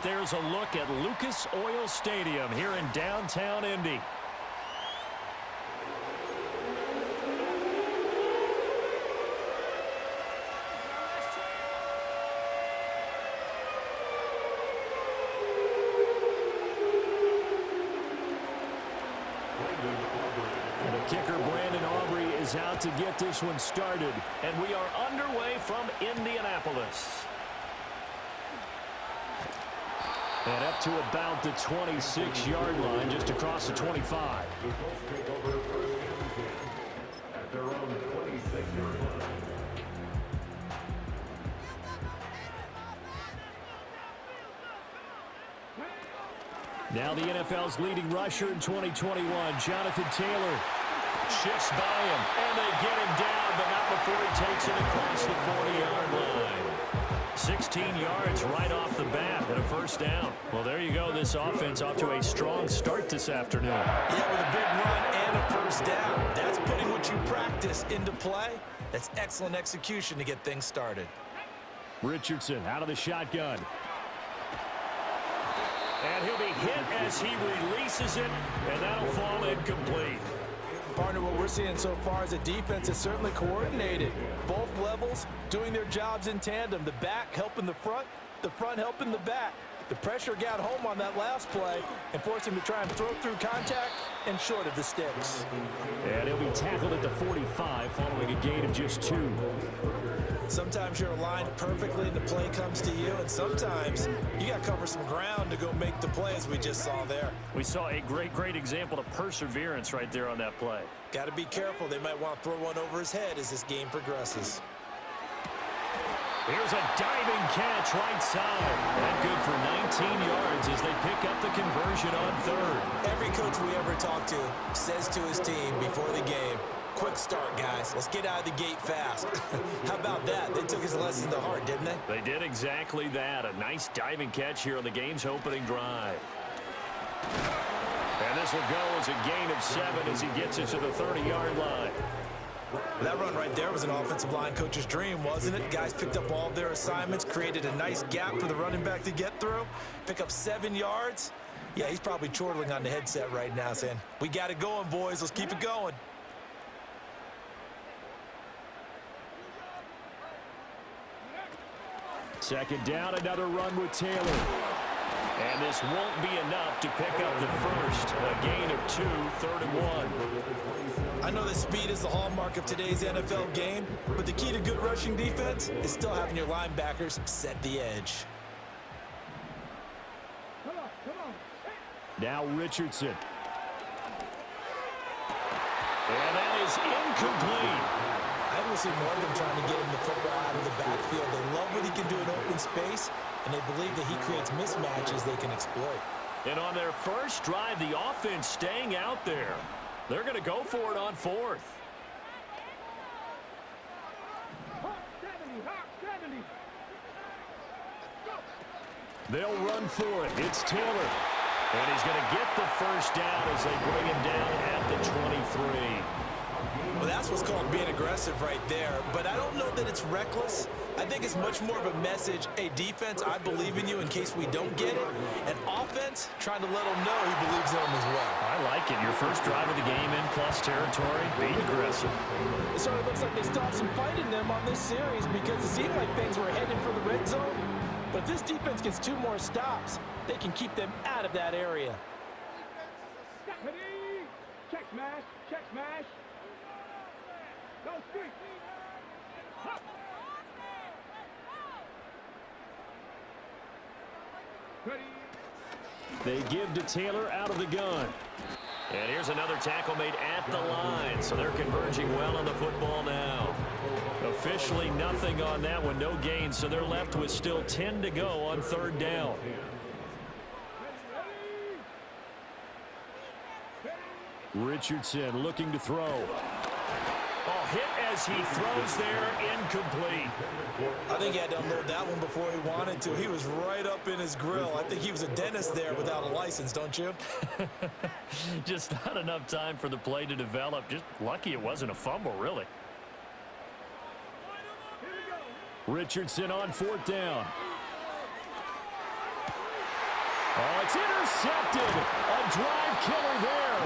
There's a look at Lucas Oil Stadium here in downtown Indy. The kicker, Brandon Aubrey, is out to get this one started, and we are underway from Indianapolis. And up to about the 26-yard line, just across the 25. Now the NFL's leading rusher in 2021, Jonathan Taylor, shifts by him, and they get him down, but not before he takes it across the 40-yard line. 16 yards right off the bat and a first down. Well, there you go. This offense off to a strong start this afternoon. Yeah, with a big run and a first down. That's putting what you practice into play. That's excellent execution to get things started. Richardson out of the shotgun. And he'll be hit as he releases it, and that'll fall incomplete. Partner, what we're seeing so far is a defense is certainly coordinated. Both levels doing their jobs in tandem. The back helping the front helping the back. The pressure got home on that last play and forced him to try and throw through contact and short of the sticks. And he'll be tackled at the 45 following a gain of just 2. Sometimes you're aligned perfectly and the play comes to you, and sometimes you got to cover some ground to go make the play, as we just saw there. We saw a great example of perseverance right there on that play. Got to be careful. They might want to throw one over his head as this game progresses. Here's a diving catch right side. And good for 19 yards as they pick up the conversion on third. Every coach we ever talk to says to his team before the game, quick start, guys. Let's get out of the gate fast. How about that? They took his lesson to heart, didn't they? They did exactly that. A nice diving catch here on the game's opening drive. And this will go as a gain of 7 as he gets it to the 30-yard line. That run right there was an offensive line coach's dream, wasn't it? Guys picked up all of their assignments, created a nice gap for the running back to get through, pick up 7 yards. Yeah, he's probably chortling on the headset right now saying, we got it going, boys. Let's keep it going. Second down, another run with Taylor. And this won't be enough to pick up the first. A gain of 2, 3rd and 1. I know that speed is the hallmark of today's NFL game, but the key to good rushing defense is still having your linebackers set the edge. Now Richardson. And that is incomplete. I will see more of them trying to get him the football out of the backfield. They love what he can do in open space, and they believe that he creates mismatches they can exploit. And on their first drive, the offense staying out there. They're going to go for it on 4th. They'll run for it. It's Taylor. And he's going to get the first down as they bring him down at the 23. Well, that's what's called being aggressive right there. But I don't know that it's reckless. I think it's much more of a message. Hey, defense, I believe in you in case we don't get it. And offense, trying to let them know he believes in them as well. I like it. Your first drive of the game in plus territory, being aggressive. It sort of looks like they stopped some fight in them on this series because it seemed like things were heading for the red zone. But if this defense gets 2 more stops, they can keep them out of that area. Check smash, check smash. Go street. Ready. They give to Taylor out of the gun. And here's another tackle made at the line, so they're converging well on the football now. Officially nothing on that one, no gain, so they're left with still 10 to go on 3rd down. Richardson looking to throw. Oh, hit as he throws there, incomplete. I think he had to unload that one before he wanted to. He was right up in his grill. I think he was a dentist there without a license, don't you? Just not enough time for the play to develop. Just lucky it wasn't a fumble, really. Richardson on 4th down. Oh, it's intercepted. A drive killer there.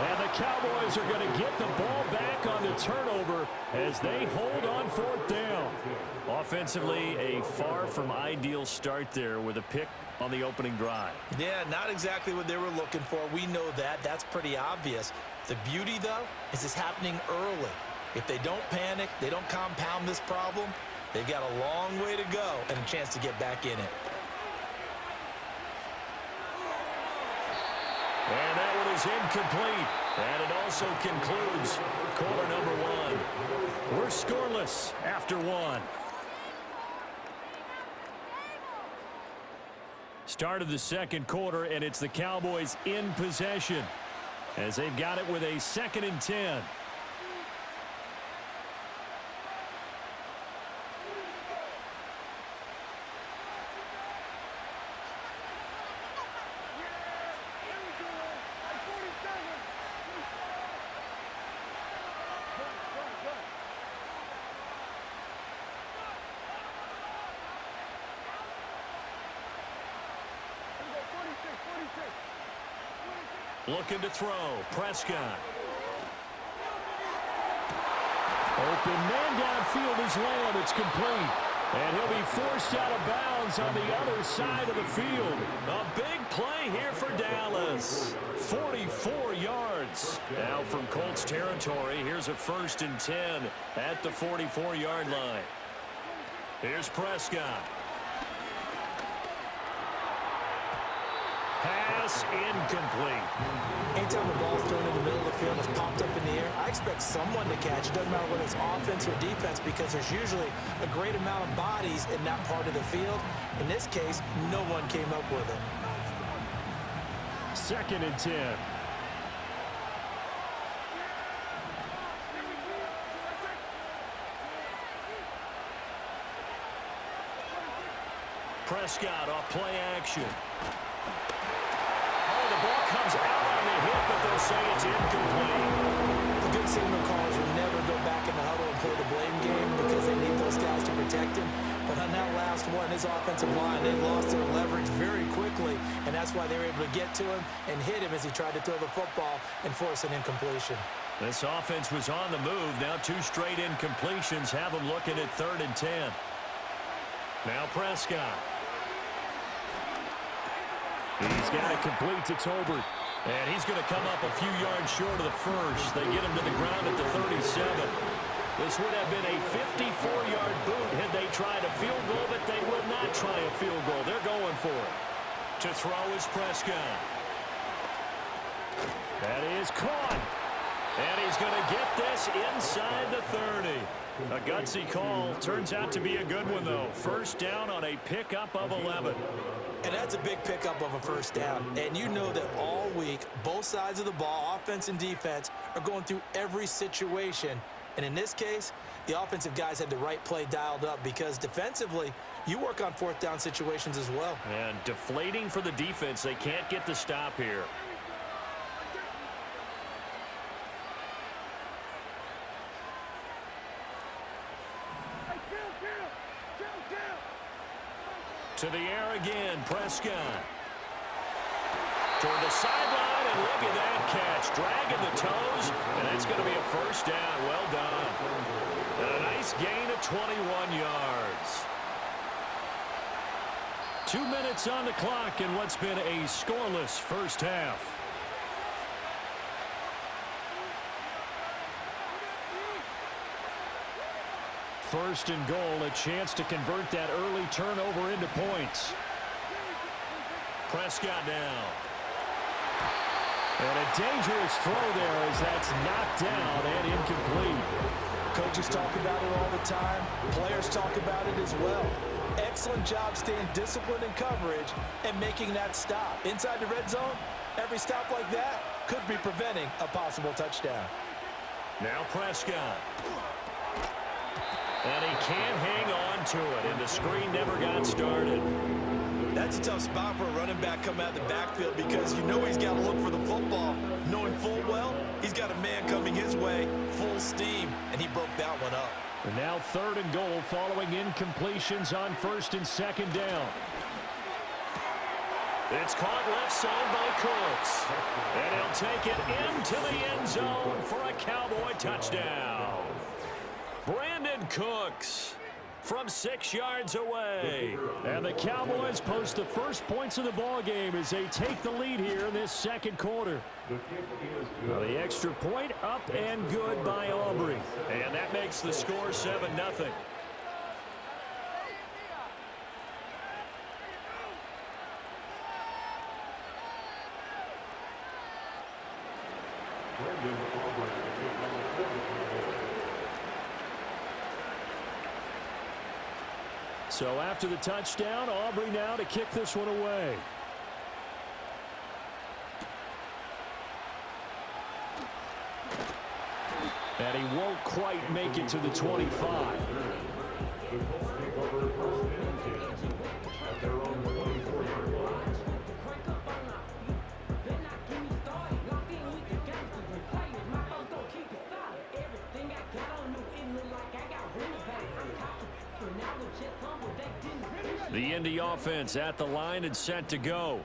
And the Cowboys are going to get the ball back on the turnover as they hold on fourth down. Offensively, a far from ideal start there with a pick on the opening drive. Yeah, not exactly what they were looking for. We know that. That's pretty obvious. The beauty, though, is it's happening early. If they don't panic, they don't compound this problem, they've got a long way to go and a chance to get back in it. And that one is incomplete. And it also concludes quarter number one. We're scoreless after one. Start of the second quarter, and it's the Cowboys in possession as they've got it with a 2nd and 10. Looking to throw. Prescott. Open man downfield is Lamb. It's complete. And he'll be forced out of bounds on the other side of the field. A big play here for Dallas. 44 yards. Now from Colts territory, here's a 1st and 10 at the 44-yard line. Here's Prescott. Pass incomplete. Anytime the ball's thrown in the middle of the field, it's popped up in the air, I expect someone to catch it. Doesn't matter whether it's offense or defense, because there's usually a great amount of bodies in that part of the field. In this case, no one came up with it. 2nd and 10. Prescott off play action. The ball comes out on the hit, but they'll say it's incomplete. The good signal callers will never go back in the huddle and play the blame game because they need those guys to protect him. But on that last one, his offensive line, they lost their leverage very quickly, and that's why they were able to get to him and hit him as he tried to throw the football and force an incompletion. This offense was on the move. Now 2 straight incompletions have them looking at 3rd and 10. Now Prescott. He's got it complete to Tolbert. And he's going to come up a few yards short of the first. They get him to the ground at the 37. This would have been a 54-yard boot had they tried a field goal, but they will not try a field goal. They're going for it. To throw is Prescott. That is caught. And he's going to get this inside the 30. A gutsy call. Turns out to be a good one, though. 1st down on a pickup of 11. And that's a big pickup of a 1st down. And you know that all week, both sides of the ball, offense and defense, are going through every situation. And in this case, the offensive guys had the right play dialed up because defensively, you work on 4th down situations as well. And deflating for the defense. They can't get the stop here. To the air again, Prescott. Toward the sideline, and look at that catch. Dragging the toes, and that's going to be a 1st down. Well done. And a nice gain of 21 yards. 2 minutes on the clock in what's been a scoreless 1st half. First and goal, a chance to convert that early turnover into points. Prescott now. And a dangerous throw there as that's knocked down and incomplete. Coaches talk about it all the time. Players talk about it as well. Excellent job staying disciplined in coverage and making that stop. Inside the red zone, every stop like that could be preventing a possible touchdown. Now Prescott. And he can't hang on to it, and the screen never got started. That's a tough spot for a running back coming out of the backfield because you know he's got to look for the football, knowing full well he's got a man coming his way, full steam, and he broke that one up. And now 3rd and goal following incompletions on 1st and 2nd down. It's caught left side by Cooks. And he'll take it into the end zone for a Cowboy touchdown. Brandon Cooks from 6 yards away. And the Cowboys post the first points of the ball game as they take the lead here in this second quarter. The extra point up and good by Aubrey. And that makes the score 7-0. So after the touchdown, Aubrey now to kick this one away. And he won't quite make it to the 25. The Indy offense at the line and set to go.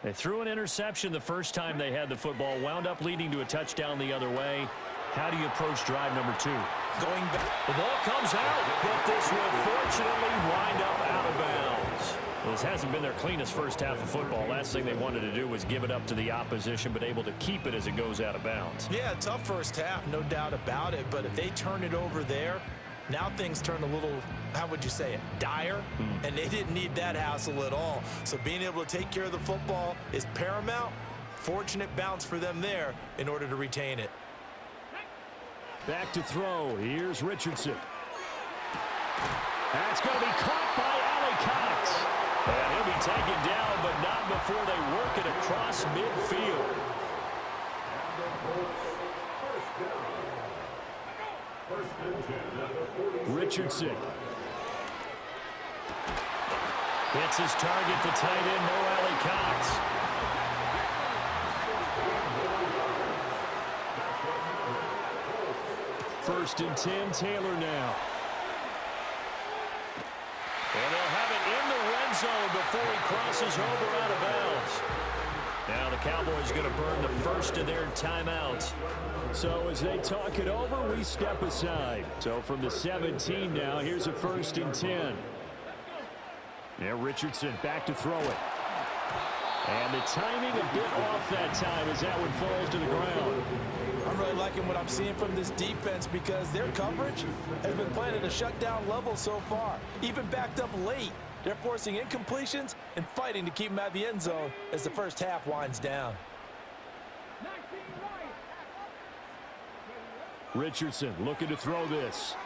They threw an interception the first time they had the football, wound up leading to a touchdown the other way. How do you approach drive number 2? Going back. The ball comes out, but this will fortunately wind up out of bounds. Well, this hasn't been their cleanest first half of football. Last thing they wanted to do was give it up to the opposition, but able to keep it as it goes out of bounds. Yeah, tough first half, no doubt about it. But if they turn it over there, now things turn a little, how would you say it, dire? And they didn't need that hassle at all. So being able to take care of the football is paramount. Fortunate bounce for them there in order to retain it. Back to throw. Here's Richardson. That's going to be caught by Allie Cox. And he'll be taken down, but not before they work it across midfield. Richardson. Hits his target, the tight end, no Allie Cox. First and 10, Taylor now. And they'll have it in the red zone before he crosses over out of bounds. Now the Cowboys going to burn the first of their timeouts. So as they talk it over, we step aside. So from the 17 now, here's a first and 10. Now Richardson back to throw it. And the timing a bit off that time as that one falls to the ground. I'm really liking what I'm seeing from this defense because their coverage has been playing at a shutdown level so far. Even backed up late, they're forcing incompletions and fighting to keep them out of the end zone as the first half winds down. Richardson looking to throw this.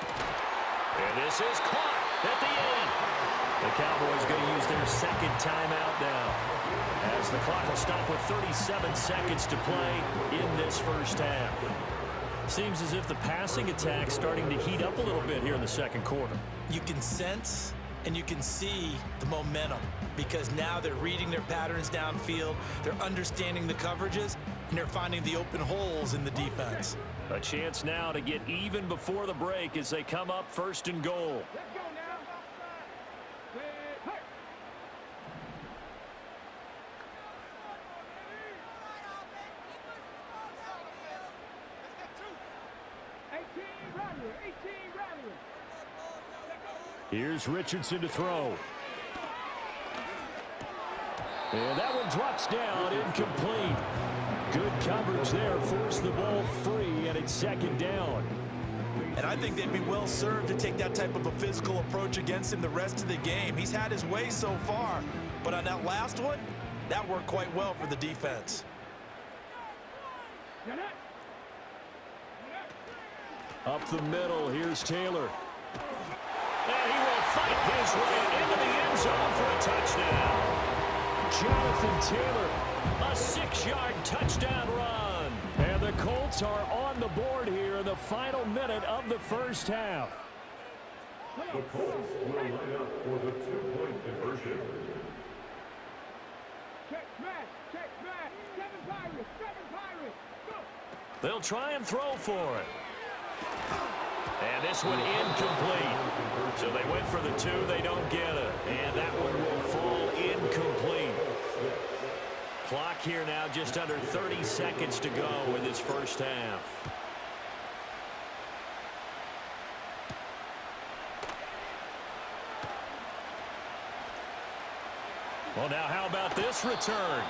And this is caught at the end. The Cowboys going to use their second timeout now, as the clock will stop with 37 seconds to play in this first half. Seems as if the passing attack's starting to heat up a little bit here in the second quarter. You can sense and you can see the momentum because now they're reading their patterns downfield, they're understanding the coverages, and they're finding the open holes in the defense. A chance now to get even before the break as they come up first and goal. Here's Richardson to throw. And that one drops down, incomplete. Good coverage there, forced the ball free, and it's second down. And I think they'd be well served to take that type of a physical approach against him the rest of the game. He's had his way so far, but on that last one, that worked quite well for the defense. Up the middle, here's Taylor. And he will fight his way into the end zone for a touchdown. Jonathan Taylor, a 6-yard touchdown run. And the Colts are on the board here in the final minute of the first half. The Colts will line up for the 2-point conversion. Check smash, 7 Pirates, go! They'll try and throw for it. And this one incomplete. So they went for the 2, they don't get it. And that one will fall incomplete. here now, just under 30 seconds to go in this first half. Well, now how about this return?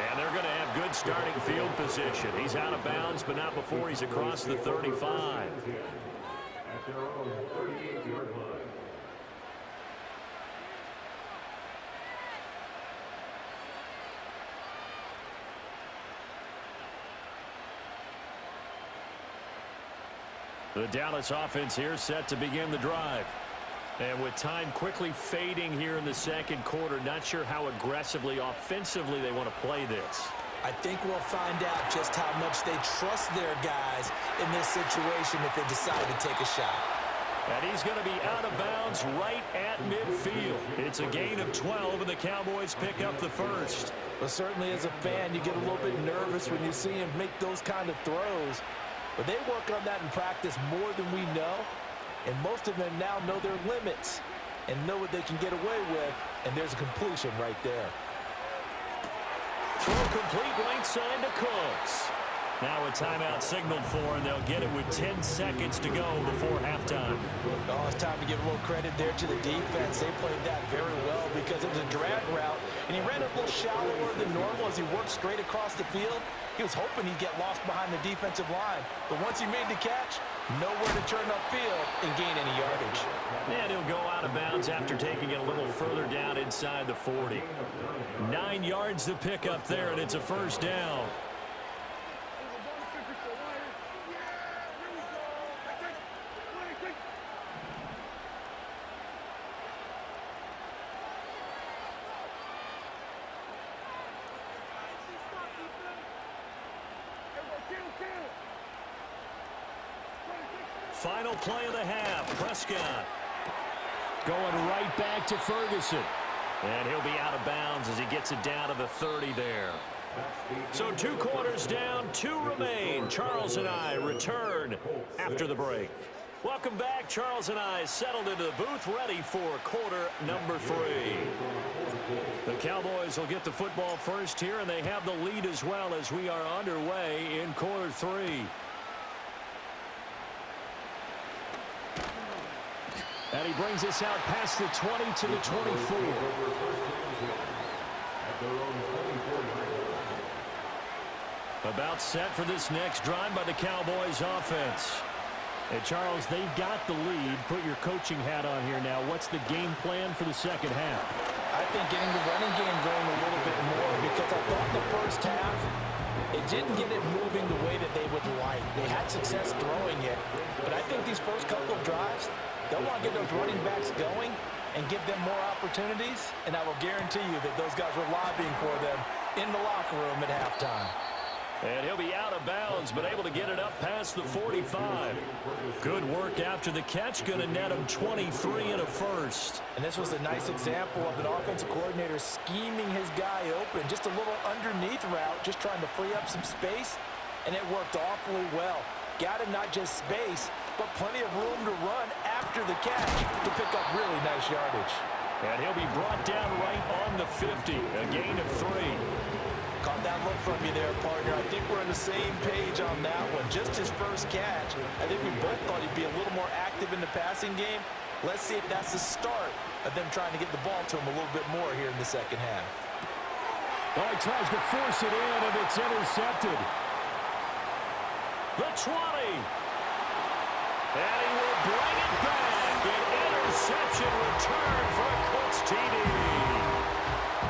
And they're going to have good starting field position. He's out of bounds, but not before he's across the 35. At their own 38-yard line. The Dallas offense here set to begin the drive. And with time quickly fading here in the second quarter, not sure how aggressively, offensively they want to play this. I think we'll find out just how much they trust their guys in this situation if they decide to take a shot. And he's going to be out of bounds right at midfield. It's a gain of 12, and the Cowboys pick up the first. But certainly as a fan, you get a little bit nervous when you see him make those kind of throws. But they work on that in practice more than we know. And most of them now know their limits and know what they can get away with. And there's a completion right there. Throw complete right side to Colts. Now a timeout signaled for, and they'll get it with 10 seconds to go before halftime. Oh, it's time to give a little credit there to the defense. They played that very well because it was a drag route, and he ran a little shallower than normal as he worked straight across the field. He was hoping he'd get lost behind the defensive line, but once he made the catch, nowhere to turn upfield and gain any yardage. And he'll go out of bounds after taking it a little further down inside the 40. 9 yards to pick up there, and it's a first down. Final play of the half. Prescott going right back to Ferguson. And he'll be out of bounds as he gets it down to the 30 there. So 2 quarters down, 2 remain. Charles and I return after the break. Welcome back. Charles and I settled into the booth ready for quarter number 3. The Cowboys will get the football first here, and they have the lead as well as we are underway in quarter 3. And he brings us out past the 20 to the 24. About set for this next drive by the Cowboys offense. And Charles, they've got the lead. Put your coaching hat on here now. What's the game plan for the second half? I think getting the running game going a little bit more, because I thought the first half, it didn't get it moving the way that they would like. They had success throwing it, but I think these first couple of drives, they'll want to get those running backs going and give them more opportunities, and I will guarantee you that those guys were lobbying for them in the locker room at halftime. And he'll be out of bounds, but able to get it up past the 45. Good work after the catch, going to net him 23 and a first. And this was a nice example of an offensive coordinator scheming his guy open. Just a little underneath route, just trying to free up some space, and it worked awfully well. Got him not just space, but plenty of room to run after the catch to pick up really nice yardage. And he'll be brought down right on the 50, a gain of 3. Caught that look from you there, partner. I think we're on the same page on that one. Just his first catch. I think we both thought he'd be a little more active in the passing game. Let's see if that's the start of them trying to get the ball to him a little bit more here in the second half. Oh, he tries to force it in, and it's intercepted. The 20. And he will bring it back. An interception return for a Colts TD.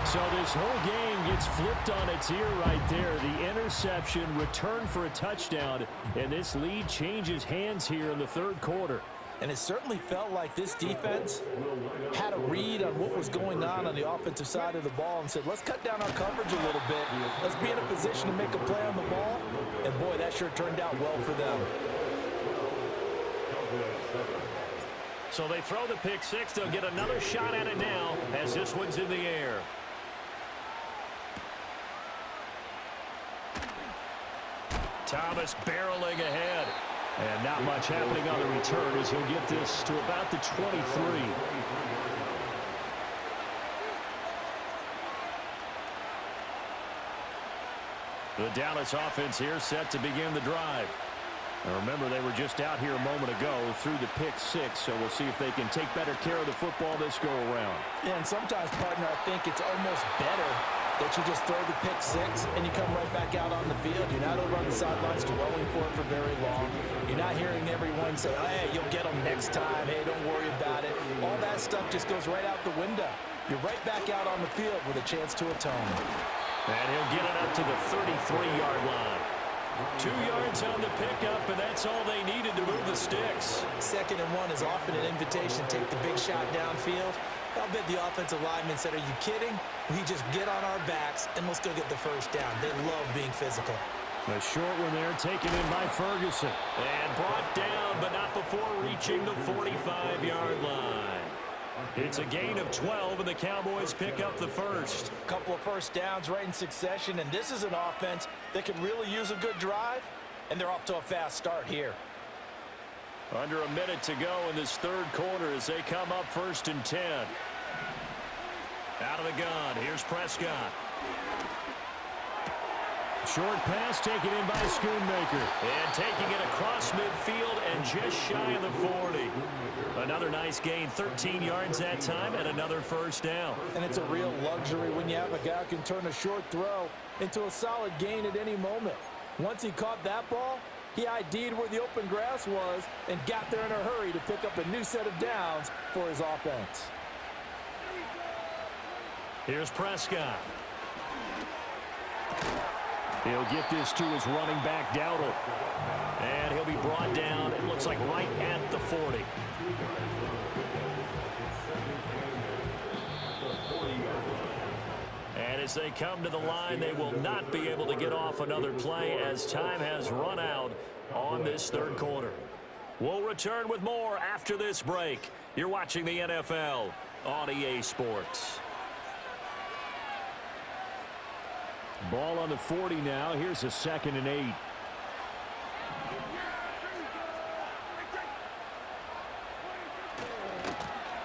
So this whole game gets flipped on its ear right there. The interception, return for a touchdown, and this lead changes hands here in the third quarter. And it certainly felt like this defense had a read on what was going on the offensive side of the ball and said, let's cut down our coverage a little bit. Let's be in a position to make a play on the ball. And, boy, that sure turned out well for them. So they throw the pick six. They'll get another shot at it now as this one's in the air. Thomas barreling ahead. And not much happening on the return as he'll get this to about the 23. The Dallas offense here set to begin the drive. Now remember, they were just out here a moment ago through the pick six, so we'll see if they can take better care of the football this go-around. Yeah, and sometimes, partner, I think it's almost better that you just throw the pick six and you come right back out on the field. You're not over on the sidelines dwelling for it for very long. You're not hearing everyone say, oh, hey, you'll get them next time. Hey, don't worry about it. All that stuff just goes right out the window. You're right back out on the field with a chance to atone. And he'll get it up to the 33-yard line. 2 yards on the pickup, and that's all they needed to move the sticks. 2nd and 1 is often an invitation to take the big shot downfield. I'll bet the offensive lineman said, are you kidding? We just get on our backs, and let's go get the first down. They love being physical. The short one there taken in by Ferguson. And brought down, but not before reaching the 45-yard line. It's a gain of 12, and the Cowboys pick up the first. A couple of first downs right in succession, and this is an offense that could really use a good drive, and they're off to a fast start here. Under a minute to go in this third quarter as they come up 1st and 10. Out of the gun, here's Prescott. Short pass taken in by Schoonmaker. And taking it across midfield and just shy of the 40. Another nice gain, 13 yards that time, and another first down. And it's a real luxury when you have a guy who can turn a short throw into a solid gain at any moment. Once he caught that ball, he ID'd where the open grass was and got there in a hurry to pick up a new set of downs for his offense. Here's Prescott. He'll get this to his running back, Dowdle. And he'll be brought down, it looks like right at the 40. And as they come to the line, they will not be able to get off another play as time has run out on this third quarter. We'll return with more after this break. You're watching the NFL on EA Sports. Ball on the 40 now. Here's a 2nd and 8.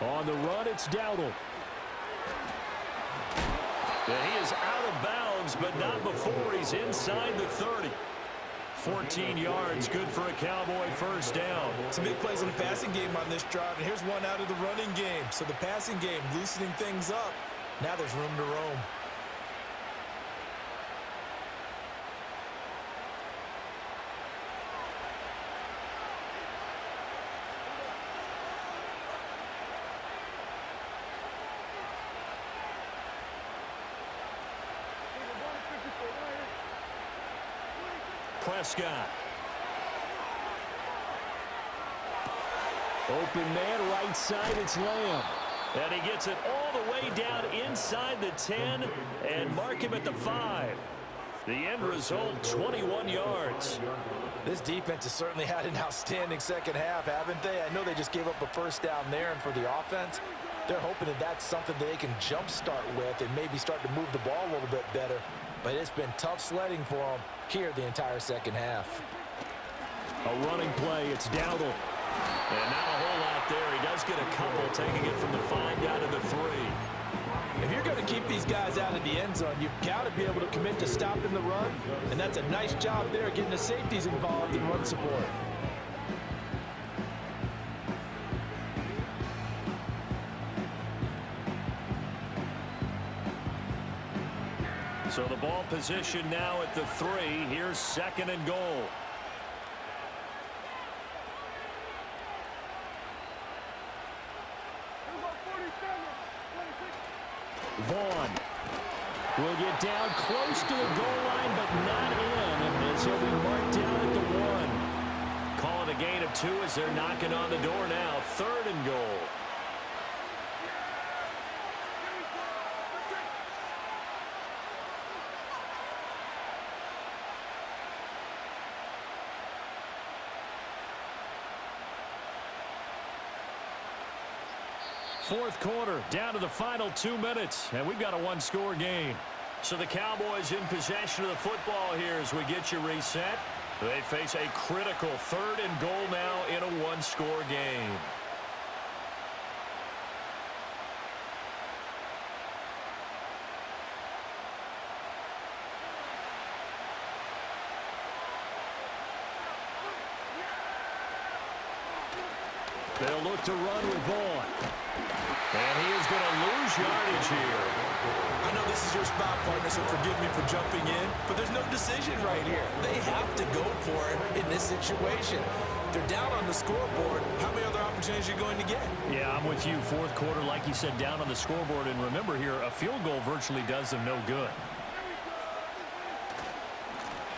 On the run, it's Dowdle. And he is out of bounds, but not before he's inside the 30. 14 yards, good for a Cowboy first down. Some big plays in the passing game on this drive, and here's one out of the running game. So the passing game loosening things up. Now there's room to roam. Prescott. Open man, right side, it's Lamb. And he gets it all the way down inside the 10 and mark him at the 5. The end result, 21 yards. This defense has certainly had an outstanding second half, haven't they? I know they just gave up a first down there, and for the offense, they're hoping that that's something that they can jumpstart with and maybe start to move the ball a little bit better. But it's been tough sledding for them here the entire second half. A running play, it's Dowdle. And not a whole lot there. He does get a couple, taking it from the 5 down to the 3. If you're going to keep these guys out of the end zone, you've got to be able to commit to stopping the run, and that's a nice job there getting the safeties involved in run support. So the ball position now at the 3. Here's 2nd and goal. Vaughn will get down close to the goal line, but not in, as he'll be marked down at the 1. Calling a gain of 2 as they're knocking on the door now. 3rd and goal. Fourth quarter, down to the final 2 minutes, and we've got a one-score game. So the Cowboys in possession of the football here as we get you reset. They face a critical 3rd and goal now in a one-score game. They'll look to run with Vaughn. And he is going to lose yardage here. I know this is your spot, partner, so forgive me for jumping in, but there's no decision right here. They have to go for it in this situation. They're down on the scoreboard. How many other opportunities are you going to get? Yeah, I'm with you. Fourth quarter, like you said, down on the scoreboard. And remember here, a field goal virtually does them no good.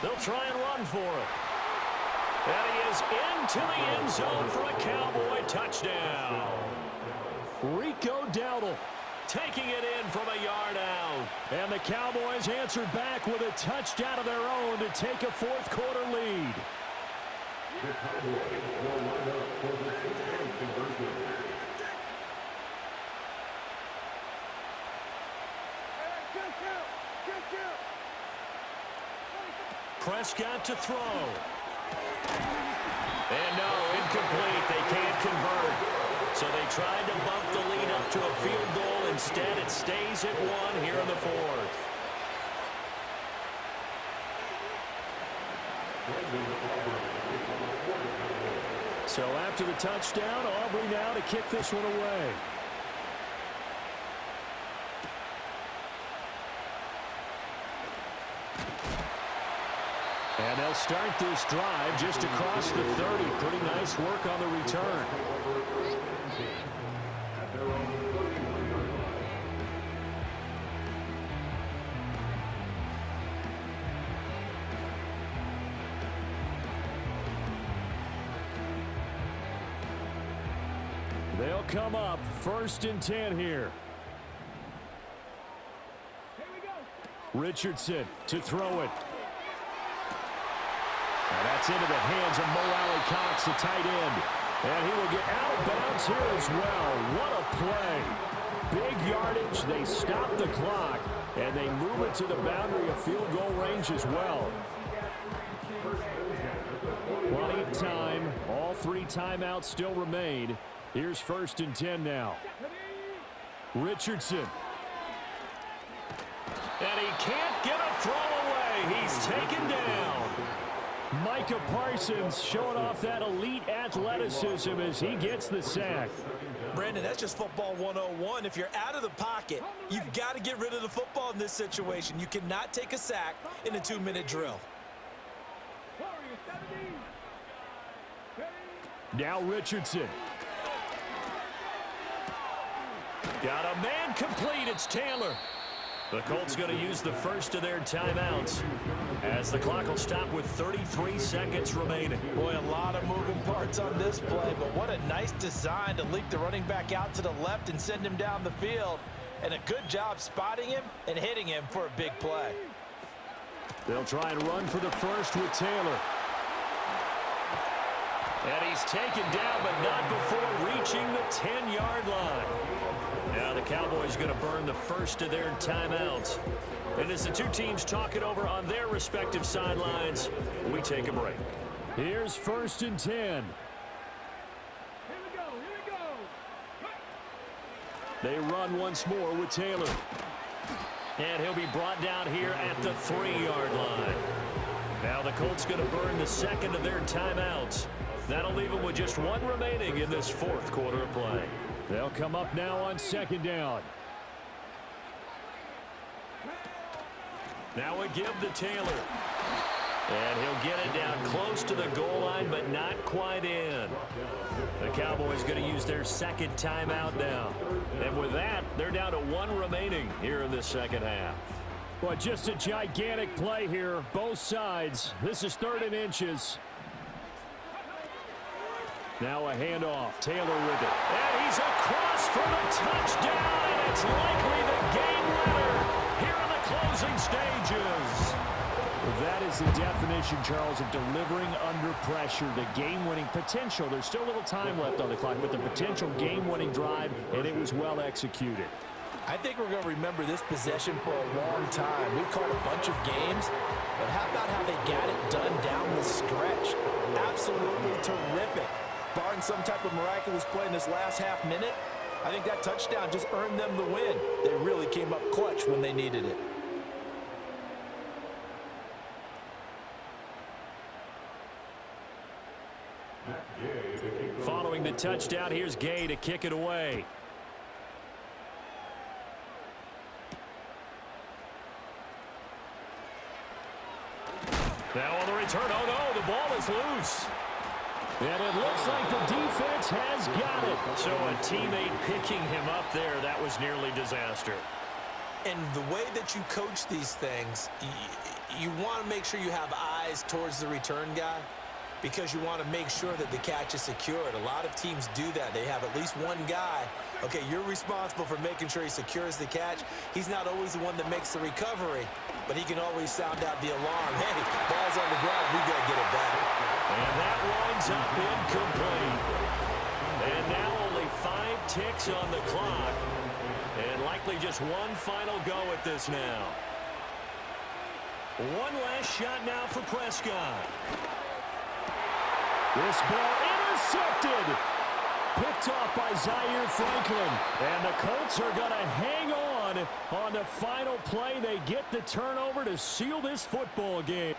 They'll try and run for it. And he is into the end zone for a Cowboy touchdown. Rico Dowdle taking it in from a yard out. And the Cowboys answered back with a touchdown of their own to take a fourth quarter lead. The Cowboys will line up for the two-point conversion. Prescott to throw. And no, incomplete. They can't convert. So they tried to bump the lead up to a field goal. Instead, it stays at one here in the fourth. So after the touchdown, Aubrey now to kick this one away. And they'll start this drive just across the 30. Pretty nice work on the return. They'll come up 1st and 10 here. Richardson to throw it. And that's into the hands of Mo Alley-Cox, the tight end. And he will get out of bounds here as well. What a play. Big yardage. They stop the clock. And they move it to the boundary of field goal range as well. Plenty of time. All 3 timeouts still remain. Here's 1st and 10 now. Richardson. And he can't get a throw away. He's taken down. Micah Parsons showing off that elite athleticism as he gets the sack. Brandon, that's just football 101. If you're out of the pocket, you've got to get rid of the football in this situation. You cannot take a sack in a 2-minute drill. Now Richardson. Got a man complete. It's Taylor. The Colts going to use the first of their timeouts as the clock will stop with 33 seconds remaining. Boy, a lot of moving parts on this play, but what a nice design to leak the running back out to the left and send him down the field. And a good job spotting him and hitting him for a big play. They'll try and run for the first with Taylor. And he's taken down, but not before reaching the 10-yard line. Now the Cowboys going to burn the first of their timeouts. And as the two teams talk it over on their respective sidelines, we take a break. Here's 1st and 10. Here we go. They run once more with Taylor. And he'll be brought down here at the 3-yard line. Now the Colts going to burn the second of their timeouts. That'll leave them with just 1 remaining in this 4th quarter of play. They'll come up now on 2nd down. Now a give to Taylor. And he'll get it down close to the goal line, but not quite in. The Cowboys going to use their 2nd timeout now. And with that, they're down to 1 remaining here in this 2nd half. Well, just a gigantic play here, both sides. This is 3rd and inches. Now a handoff. Taylor with it. And he's across for the touchdown, and it's likely the game winner here in the closing stages. That is the definition, Charles, of delivering under pressure. The game-winning potential. There's still a little time left on the clock, but the potential game-winning drive, and it was well executed. I think we're going to remember this possession for a long time. We've called a bunch of games, but how about how they got it done down the stretch? Absolutely terrific. Barring some type of miraculous play in this last half minute, I think that touchdown just earned them the win. They really came up clutch when they needed it. Following the touchdown. Here's Gay to kick it away. Now on the return, oh no, the ball is loose. And it looks like the defense has got it. So a teammate picking him up there, that was nearly disaster. And the way that you coach these things, you want to make sure you have eyes towards the return guy because you want to make sure that the catch is secured. A lot of teams do that. They have at least one guy. Okay, you're responsible for making sure he secures the catch. He's not always the one that makes the recovery, but he can always sound out the alarm. Hey, ball's on the ground. We've got to get it back. And that winds up incomplete. And now only 5 ticks on the clock. And likely just one final go at this now. One last shot now for Prescott. This ball intercepted. Picked off by Zaire Franklin. And the Colts are going to hang on the final play. They get the turnover to seal this football game.